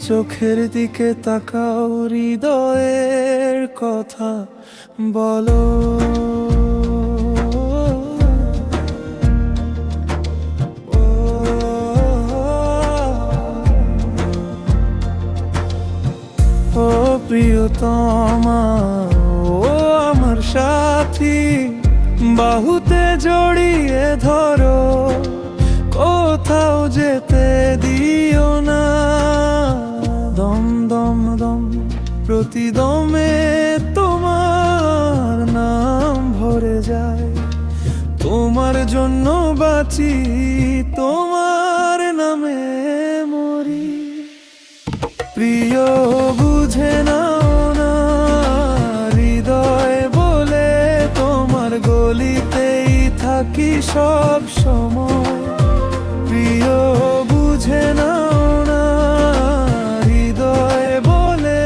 চোখের দিকে তাকাও, হৃদয়ের কথা বলো। ও প্রিয়তমা, ও আমার সাথী, বাহুতে জড়িয়ে ধরো, কোথাও যেতে দিও না। দম দম দম প্রতিদমে তোমার নাম ভরে যায়, তোমার জন্য বাঁচি, তোমার নামে মরি। প্রিয় বুঝে নাও না, হৃদয় বলে তোমার গলিতেই থাকি সব সময়। প্রিয় বুঝে নাও না, হৃদয় বলে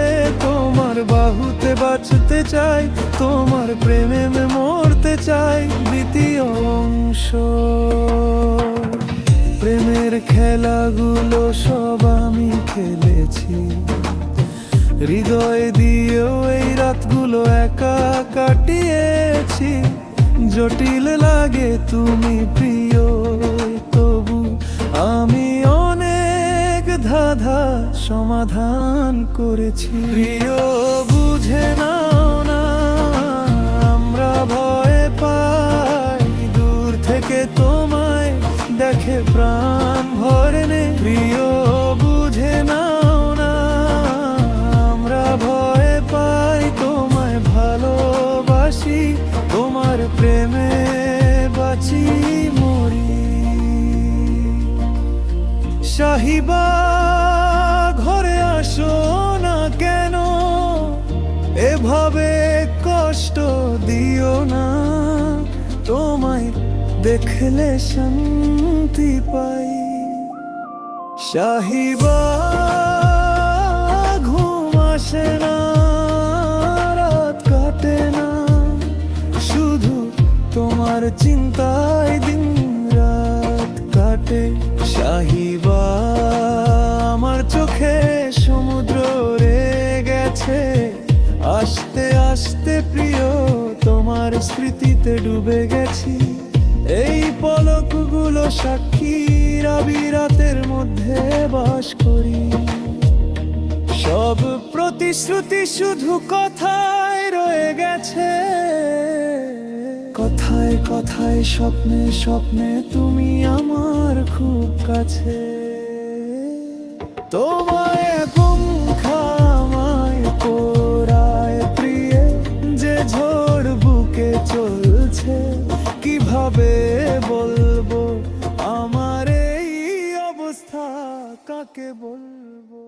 তোমার বাহুতে বাঁচতে চাই, তোমার প্রেমে মরতে চাই। দ্বিতীয় অংশ, প্রেমের খেলাগুলো সব আমি খেলেছি, হৃদয় দিয়েও এই রাতগুলো একা কাটিয়েছি। জটিল লাগে তুমি প্রিয়, তবু আমি অনেক ধাঁধা সমাধান করেছি। প্রিয় বুঝে নাও না, আমরা ভয় পাই, দূর থেকে তোমায় দেখে প্রাণ ভরে নে। প্রিয় বুঝে নাও না, আমরা ভয় পাই, তোমায় ভালোবাসি, তোমার প্রেমে বাঁচি মরি। সাহিবা ঘরে আসো না কেন, এভাবে কষ্ট দিও না, তোমায় দেখলে শান্তি পাই। সাহিবা ঘুম আসে না, রাত কাটে না, শুধু তোমার চিন্তায় দিন রাত কাটে। সাহিবা আমার চোখে সমুদ্র রে গেছে, আস্তে আস্তে প্রিয় তোমার স্মৃতিতে ডুবে গেছি। এই পলকগুলো সাক্ষী, রবি রাতের মধ্যে বাস করি। সব প্রতিশ্রুতি শুধু কথায় রয়ে গেছে, কথায় কথায় স্বপ্নে স্বপ্নে তুমি আমার খুব কাছে। তোমায় ঘুম খামায় পোড়ায় প্রিয়, যে ঝড় বুকে চলছে, কিভাবে বলবো আমার এই অবস্থা কাকে বলবো।